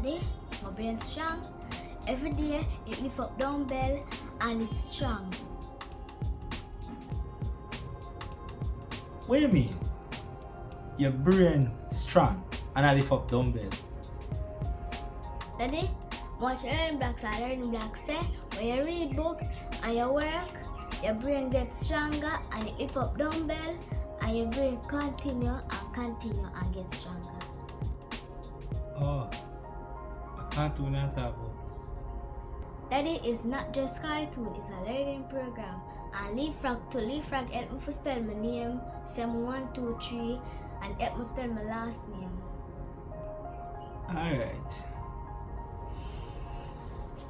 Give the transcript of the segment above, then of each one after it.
Daddy, my brain strong. Every day it lift up dumbbell and it's strong. What do you mean? Your brain strong and I lift up dumbbell. Daddy, what learning blocks are learning blocks say when you read book and you work, your brain gets stronger and it lift up dumbbell and your brain continue and get stronger. Oh, a cartoon I talk about. Daddy, is not just cartoon, it's a learning program. And leapfrog help me to spell my name, say my 1, 2, 3, and help me spell my last name. Alright.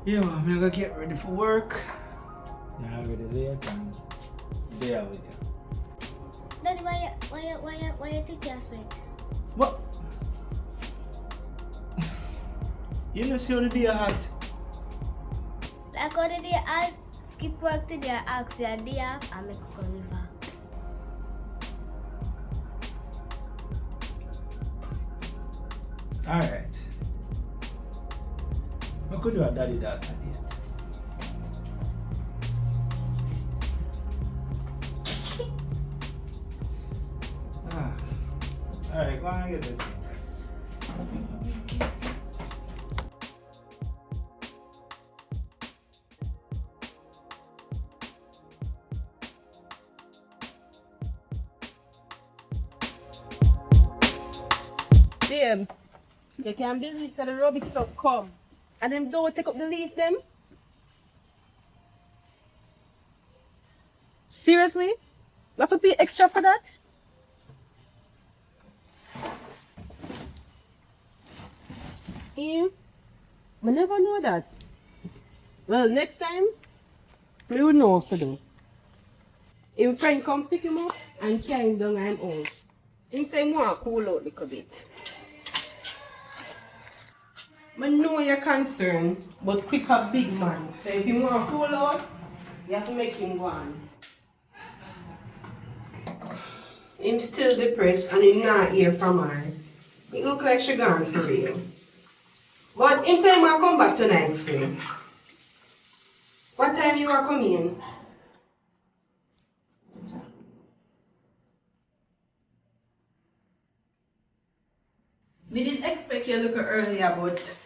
Yeah, well, I'm gonna get ready for work. Now ready late and there with you. Daddy, why you take your sweat? What? You know see how the day hot? Like how the day I skip work today, ask your day off and make you come river. Alright. What could do a daddy that date? Alright, go on and get it. Babe, you can believe that the rubbish truck come and them don't take up the leaf them? Seriously? You have to pay extra for that? Yeah, I never know that. Well, next time, we will know what to do. Him friend come pick him up and carry him down to him house. Him say he want to cool out a little bit. I know you're concerned, but quick a big man. So if you want to cool out, you have to make him go on. Him still depressed and he not hear from her. He look like she gone for real. But him say he want to come back tonight still. What time you are coming? We didn't expect you a little earlier, but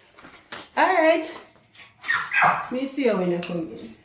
alright. Me see you when you come in.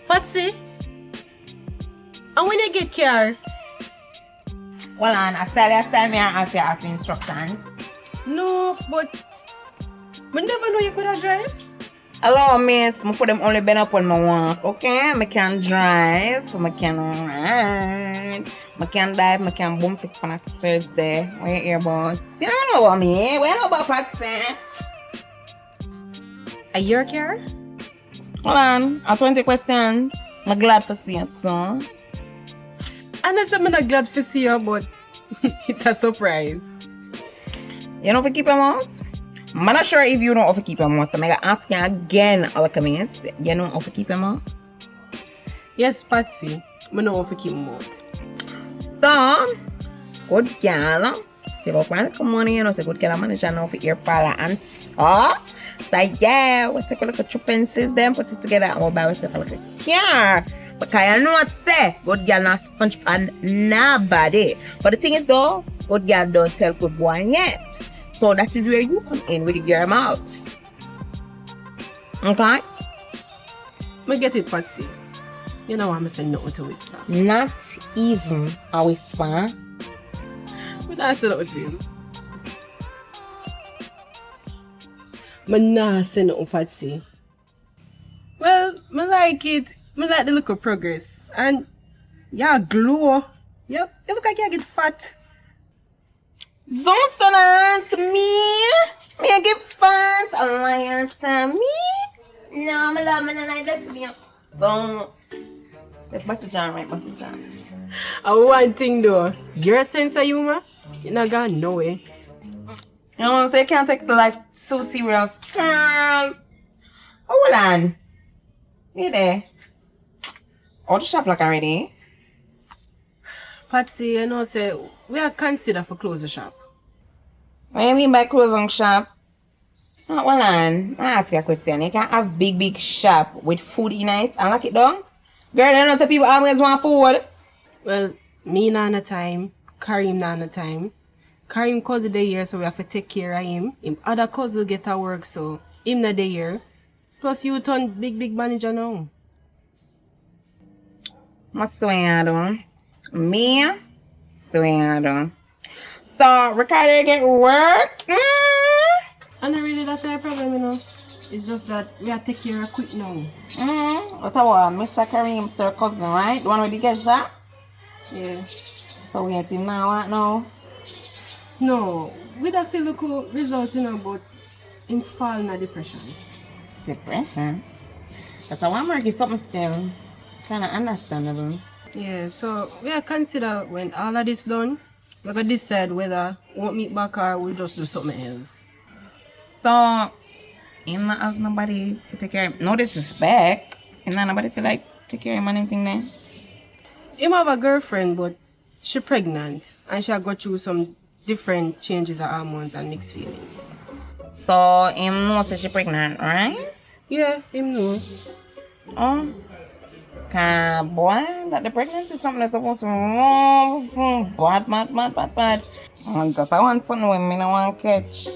Patsy? And when you get car? Well, I style me and have instruction. No, but I never know you could have drive. Hello, miss. I for them only been up on my walk, okay? I can drive, I can ride, I can dive, I can boom flip on a Thursday. What you hear about? You don't know about me. What you know about Patsy? Are your car? Hold on. 20 questions. I'm glad for seeing you too. And I said I'm not glad to see you, but it's a surprise. You know if you keep your mouth? I'm not sure if you know how to keep your mouth. So I'm going to ask you again, our comments. You know how to keep your mouth? Yes, Patsy. I know how to keep my mouth. So, good girl. Save up random money, you know, so good girl manager now for ear parlor and so. So yeah, we'll take a look at your pencils then, put it together and we'll buy ourselves a little care. Because you know what say, good girl not sponge on nobody. But the thing is though, good girl don't tell good boy yet. So that is where you come in with your mouth. Okay? I get it, Patsy. You know I'm saying nothing to whisper. Not even a whisper. But I said nothing to him. I not say nothing, Patsy. Well, I like it. I like the look of progress. And yeah, glow. You look like you get fat. Don't say that to me. Me I give fans a lion to me. No, I love me and I like to so let's butter John, right? Butter John. One thing though, your sense of humor, you're not going nowhere. You know what I'm saying? You can't take the life so serious. Hold on. You there? All the shop lock already? Patsy, you know, say we are considered for close the shop. What do you mean by closing shop? Oh, hold on. I ask you a question. You can't have big shop with food in it and lock it down? Girl, you know some people always want food. Well, me not no time, Karim not no time. Karim cousin the year, so we have to take care of him. Him other cousin get to work, so him not the year. Plus you turn big manager now. What's the way I do? Me? What's the way I do? So, Ricardo get work? And I really that a problem, you know. It's just that we have to take care of quick now. What about Mr. Kareem, Sir Cousin, right? The one with the get shot? Yeah. So we had him now, what now? No, we just see look result, you know, but him fall in a depression. Depression? That's a one mark is something still kind of understandable. Yeah, so we are consider when all of this done, we're going to decide whether we want meet back or we'll just do something else. So, you not have nobody to take care of him. No disrespect. You not nobody to like take care of him or anything then? Him have a girlfriend, but she pregnant and she go through some different changes of hormones and mixed feelings. So, him knows that she pregnant, right? Yeah, him know. Oh. Boy, that the pregnancy is something that's supposed to bad. And that's I want fun with me, I want catch.